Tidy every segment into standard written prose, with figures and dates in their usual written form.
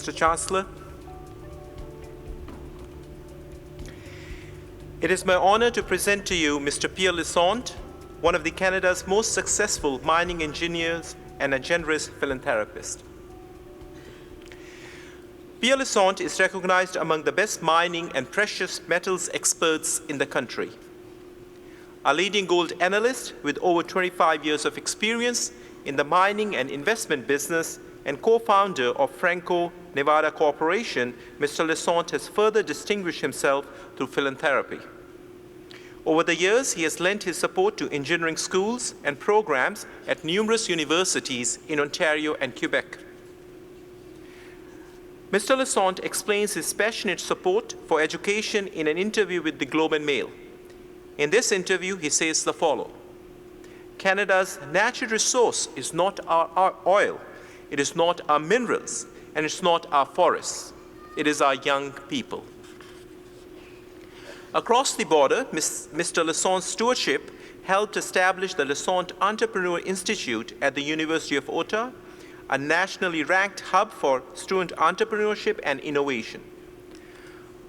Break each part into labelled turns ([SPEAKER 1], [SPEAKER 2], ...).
[SPEAKER 1] Mr. Chancellor. It is my honor to present to you Mr. Pierre Lassonde, one of Canada's most successful mining engineers and a generous philanthropist. Pierre Lassonde is recognized among the best mining and precious metals experts in the country. A leading gold analyst with over 25 years of experience in the mining and investment business and co-founder of Franco Nevada Corporation, Mr. Lassonde has further distinguished himself through philanthropy. Over the years, he has lent his support to engineering schools and programs at numerous universities in Ontario and Quebec. Mr. Lassonde explains his passionate support for education in an interview with the Globe and Mail. In this interview, he says the following: Canada's natural resource is not our oil, it is not our minerals, and it's not our forests. It is our young people. Across the border, Mr. Lassonde's stewardship helped establish the Lassonde Entrepreneur Institute at the University of Ottawa, a nationally ranked hub for student entrepreneurship and innovation.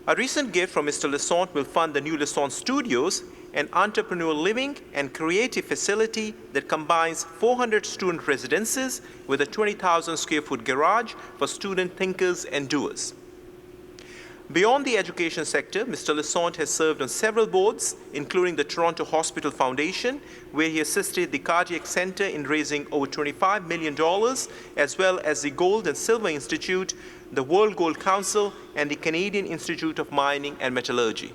[SPEAKER 1] A recent gift from Mr. Lassonde will fund the new Lassonde Studios, an entrepreneurial living and creative facility that combines 400 student residences with a 20,000 square foot garage for student thinkers and doers. Beyond the education sector, Mr. Lassonde has served on several boards, including the Toronto Hospital Foundation, where he assisted the Cardiac Centre in raising over $25 million, as well as the Gold and Silver Institute, the World Gold Council, and the Canadian Institute of Mining and Metallurgy.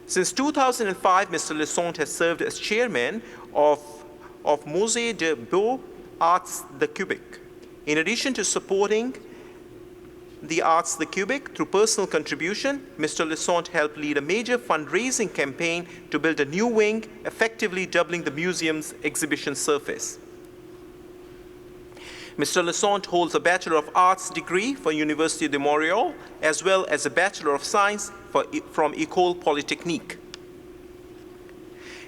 [SPEAKER 1] Since 2005, Mr. Lassonde has served as chairman of Musée des Beaux-Arts de Québec. In addition to supporting the Arts de Quebec through personal contribution, Mr. Lassonde helped lead a major fundraising campaign to build a new wing, effectively doubling the museum's exhibition surface. Mr. Lassonde holds a Bachelor of Arts degree from Université de Montréal, as well as a Bachelor of Science from École Polytechnique.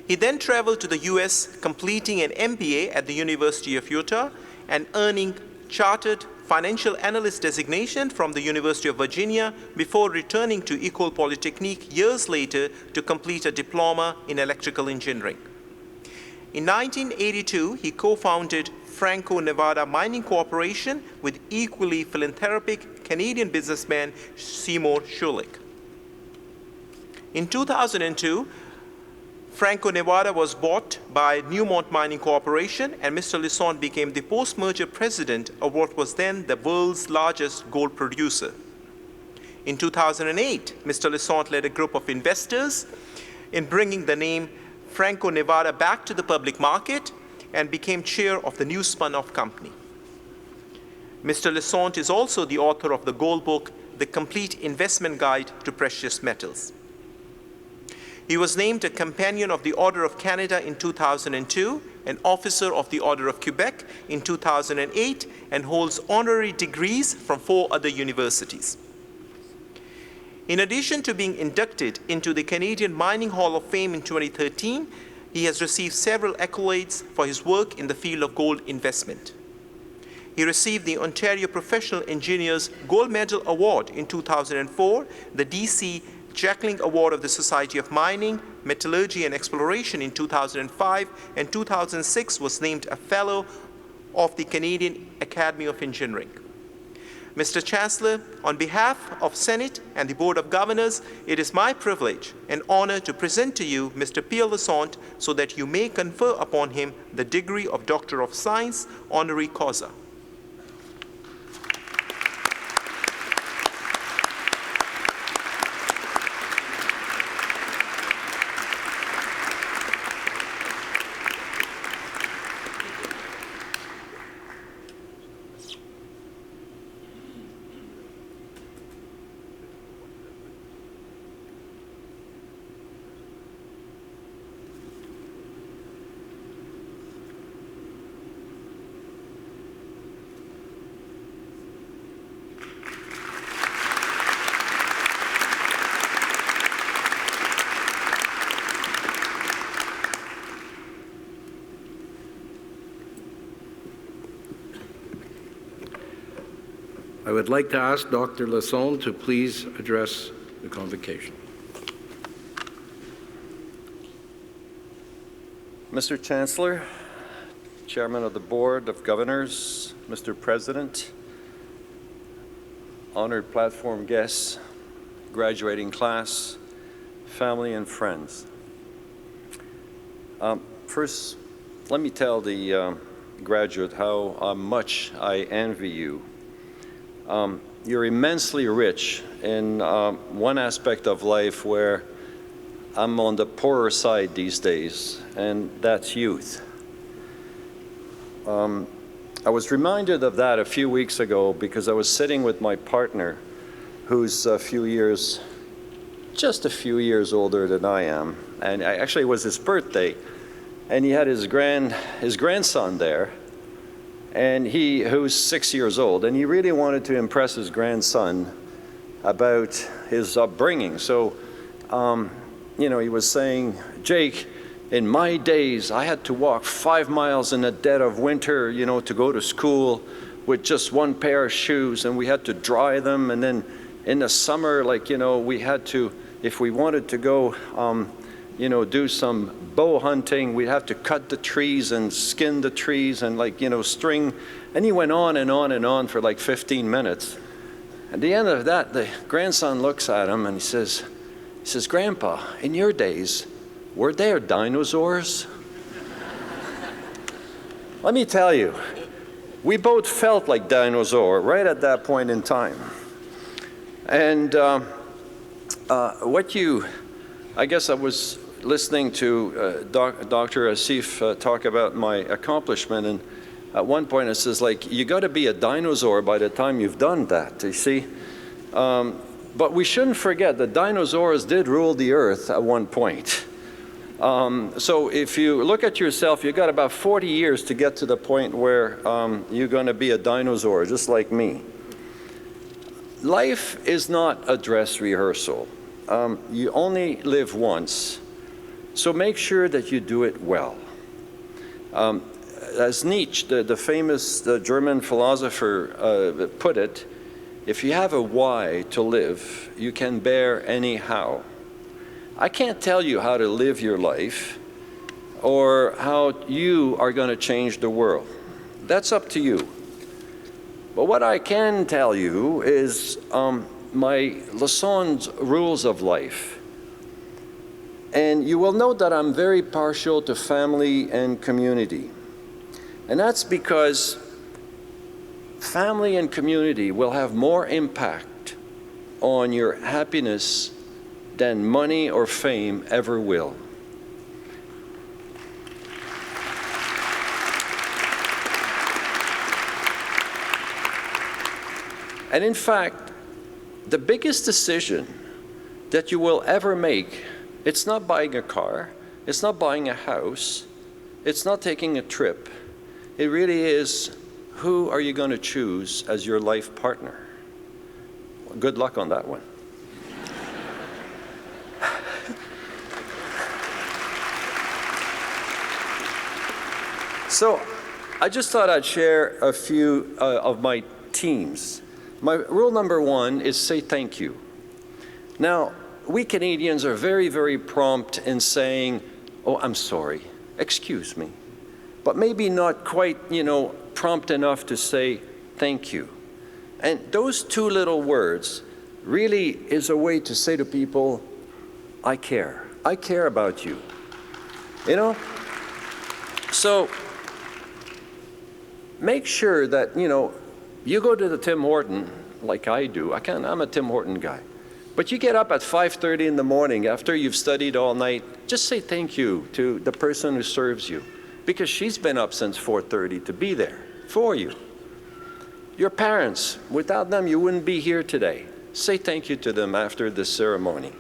[SPEAKER 1] He then traveled to the US, completing an MBA at the University of Utah and earning Chartered Financial Analyst designation from the University of Virginia before returning to École Polytechnique years later to complete a diploma in electrical engineering. In 1982, he co-founded Franco Nevada Mining Corporation with equally philanthropic Canadian businessman Seymour Schulich. In 2002, Franco Nevada was bought by Newmont Mining Corporation, and Mr. Lassonde became the post-merger president of what was then the world's largest gold producer. In 2008, Mr. Lassonde led a group of investors in bringing the name Franco Nevada back to the public market and became chair of the new spun-off company. Mr. Lassonde is also the author of the gold book, The Complete Investment Guide to Precious Metals. He was named a Companion of the Order of Canada in 2002, an Officer of the Order of Quebec in 2008, and holds honorary degrees from 4 other universities. In addition to being inducted into the Canadian Mining Hall of Fame in 2013, he has received several accolades for his work in the field of gold investment. He received the Ontario Professional Engineers Gold Medal Award in 2004, the DC Jackling Award of the Society of Mining, Metallurgy and Exploration in 2005, and 2006 was named a Fellow of the Canadian Academy of Engineering. Mr. Chancellor, on behalf of Senate and the Board of Governors, it is my privilege and honor to present to you Mr. Pierre Lassonde so that you may confer upon him the degree of Doctor of Science, honoris causa.
[SPEAKER 2] I would like to ask Dr. Lassonde to please address the convocation.
[SPEAKER 3] Mr. Chancellor, Chairman of the Board of Governors, Mr. President, honored platform guests, graduating class, family and friends. First, let me tell the graduate how much I envy you. You're immensely rich in one aspect of life where I'm on the poorer side these days, and that's youth. I was reminded of that a few weeks ago because I was sitting with my partner, who's just a few years older than I am, and actually it was his birthday, and he had his grandson there, and who's 6 years old, and he really wanted to impress his grandson about his upbringing. So, you know, he was saying, Jake, in my days, I had to walk 5 miles in the dead of winter, you know, to go to school with just one pair of shoes, and we had to dry them, and then in the summer, like, you know, we had to, if we wanted to go, you know, do some bow hunting, we'd have to cut the trees and skin the trees and, like, you know, string. And he went on and on and on for like 15 minutes. At the end of that, the grandson looks at him and he says, Grandpa, in your days, were there dinosaurs? Let me tell you, we both felt like dinosaurs right at that point in time. And I guess I was listening to Dr. Asif talk about my accomplishment, and at one point it says, like, you got to be a dinosaur by the time you've done that, you see. But we shouldn't forget that dinosaurs did rule the earth at one point. So if you look at yourself, you've got about 40 years to get to the point where you're going to be a dinosaur, just like me. Life is not a dress rehearsal. You only live once, so make sure that you do it well. As Nietzsche, the famous German philosopher, put it, if you have a why to live, you can bear any how. I can't tell you how to live your life or how you are going to change the world. That's up to you. But what I can tell you is my Lassonde's rules of life. And you will note that I'm very partial to family and community. And that's because family and community will have more impact on your happiness than money or fame ever will. And in fact, the biggest decision that you will ever make, it's not buying a car, it's not buying a house, it's not taking a trip. It really is, who are you going to choose as your life partner? Well, good luck on that one. So I just thought I'd share a few of my teams. My rule number one is say thank you. Now, we Canadians are very, very prompt in saying, oh, I'm sorry, excuse me. But maybe not quite, you know, prompt enough to say thank you. And those two little words really is a way to say to people, I care. I care about you. You know? So make sure that, you know, you go to the Tim Horton, like I do. I'm a Tim Horton guy. But you get up at 5:30 in the morning after you've studied all night, just say thank you to the person who serves you, because she's been up since 4:30 to be there for you. Your parents, without them, you wouldn't be here today. Say thank you to them after this ceremony.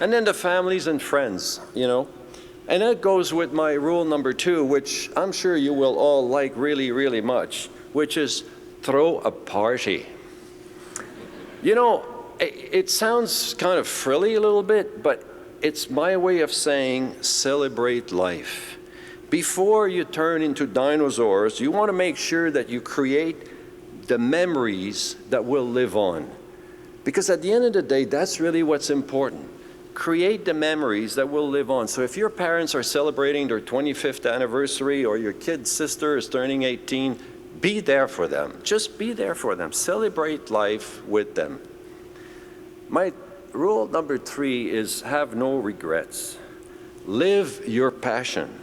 [SPEAKER 3] And then the families and friends, you know. And that goes with my rule number two, which I'm sure you will all like really, really much, which is throw a party. You know, it sounds kind of frilly a little bit, but it's my way of saying celebrate life. Before you turn into dinosaurs, you want to make sure that you create the memories that will live on. Because at the end of the day, that's really what's important. Create the memories that will live on. So if your parents are celebrating their 25th anniversary or your kid's sister is turning 18, be there for them. Just be there for them. Celebrate life with them. My rule number 3 is have no regrets. Live your passion.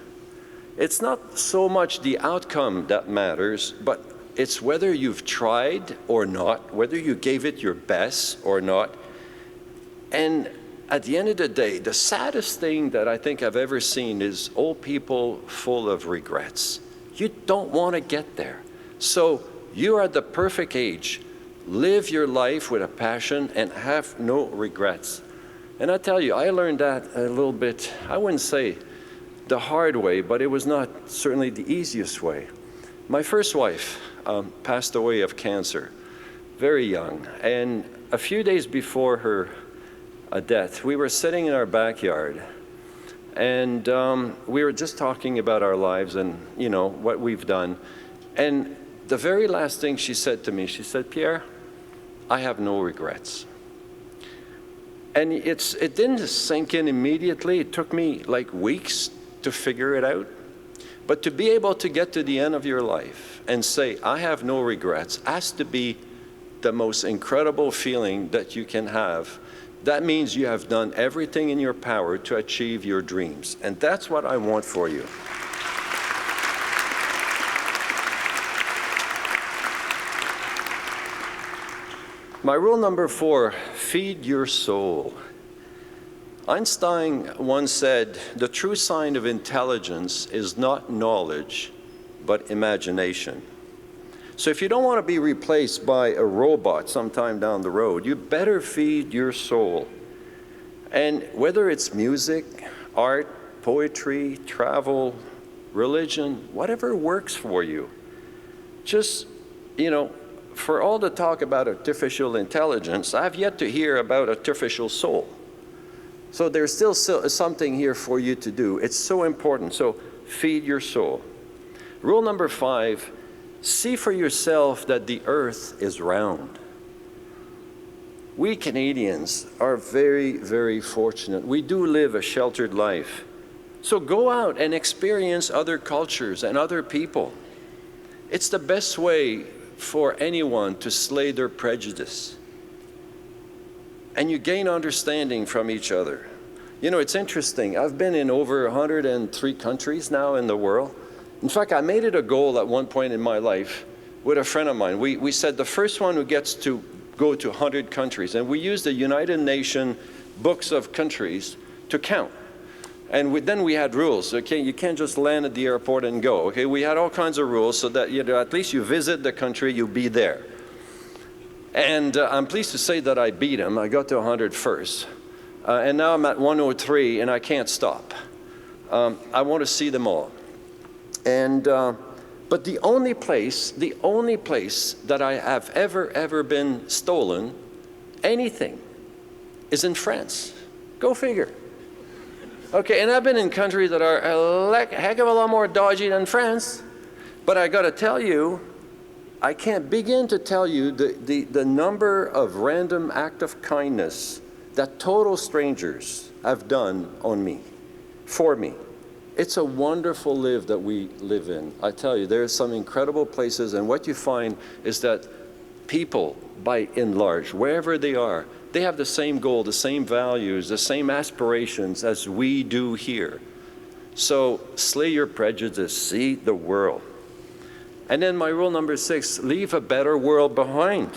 [SPEAKER 3] It's not so much the outcome that matters, but it's whether you've tried or not, whether you gave it your best or not. And at the end of the day, the saddest thing that I think I've ever seen is old people full of regrets. You don't want to get there. So you are the perfect age. Live your life with a passion and have no regrets. And I tell you, I learned that a little bit, I wouldn't say the hard way, but it was not certainly the easiest way. My first wife passed away of cancer, very young. And a few days before her death, we were sitting in our backyard, and we were just talking about our lives and, you know, what we've done. And the very last thing she said to me, she said, "Pierre, I have no regrets." And it didn't sink in immediately. It took me like weeks to figure it out. But to be able to get to the end of your life and say, "I have no regrets," has to be the most incredible feeling that you can have. That means you have done everything in your power to achieve your dreams. And that's what I want for you. My rule number 4, feed your soul. Einstein once said, "The true sign of intelligence is not knowledge, but imagination." So if you don't want to be replaced by a robot sometime down the road, you better feed your soul. And whether it's music, art, poetry, travel, religion, whatever works for you, just, you know, for all the talk about artificial intelligence, I've yet to hear about artificial soul. So there's still something here for you to do. It's so important. So feed your soul. Rule number 5, see for yourself that the earth is round. We Canadians are very, very fortunate. We do live a sheltered life. So go out and experience other cultures and other people. It's the best way for anyone to slay their prejudice. And you gain understanding from each other. You know, it's interesting. I've been in over 103 countries now in the world. In fact, I made it a goal at one point in my life with a friend of mine. We said the first one who gets to go to 100 countries. And we used the United Nations books of countries to count. And then we had rules. Okay, you can't just land at the airport and go. Okay, we had all kinds of rules so that, you know, at least you visit the country, you be there. And I'm pleased to say that I beat him. I got to 100 first. And now I'm at 103 and I can't stop. I want to see them all. And but the only place that I have ever been stolen anything is in France. Go figure. Okay, and I've been in countries that are a heck of a lot more dodgy than France, but I got to tell you, I can't begin to tell you the number of random acts of kindness that total strangers have done on me, for me. It's a wonderful life that we live in. I tell you, there are some incredible places, and what you find is that people, by and large, wherever they are, they have the same goal, the same values, the same aspirations as we do here. So slay your prejudice, see the world. And then my rule number 6, leave a better world behind.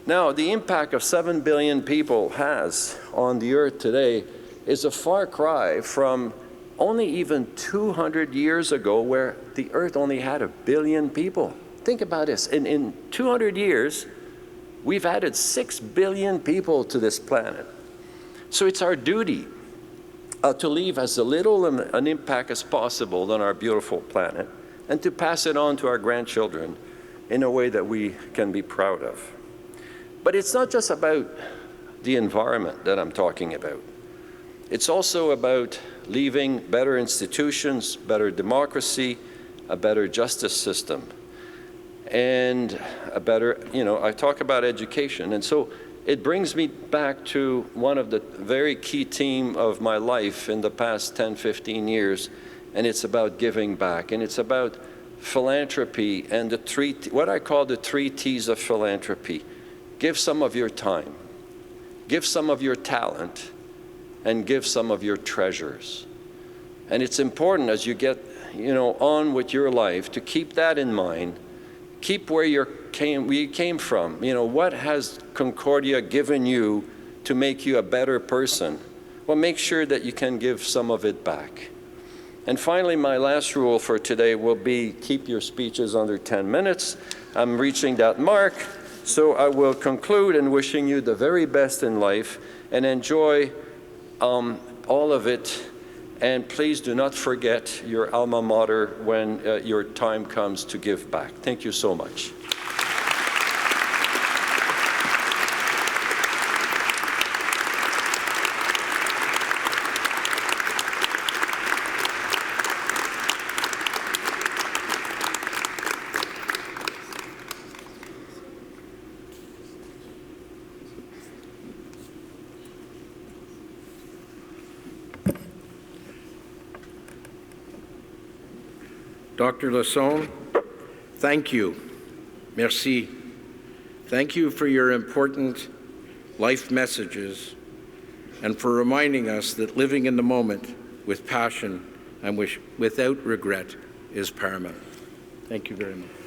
[SPEAKER 3] Now, the impact of 7 billion people has on the earth today is a far cry from only even 200 years ago, where the earth only had 1 billion people. Think about this. In 200 years, we've added 6 billion people to this planet. So it's our duty to leave as little an impact as possible on our beautiful planet and to pass it on to our grandchildren in a way that we can be proud of. But it's not just about the environment that I'm talking about. It's also about leaving better institutions, better democracy, a better justice system, and a better, I talk about education. And so it brings me back to one of the very key themes of my life in the past 10, 15 years, and it's about giving back. And it's about philanthropy and what I call the 3 T's of philanthropy. Give some of your time, give some of your talent, and give some of your treasures. And it's important as you get, on with your life to keep that in mind. Keep where you came from. What has Concordia given you to make you a better person? Well, make sure that you can give some of it back. And finally, my last rule for today will be keep your speeches under 10 minutes. I'm reaching that mark, so I will conclude in wishing you the very best in life and enjoy all of it. And please do not forget your alma mater when your time comes to give back. Thank you so much.
[SPEAKER 2] Dr. Lassonde, thank you. Merci. Thank you for your important life messages and for reminding us that living in the moment with passion and without regret is paramount. Thank you very much.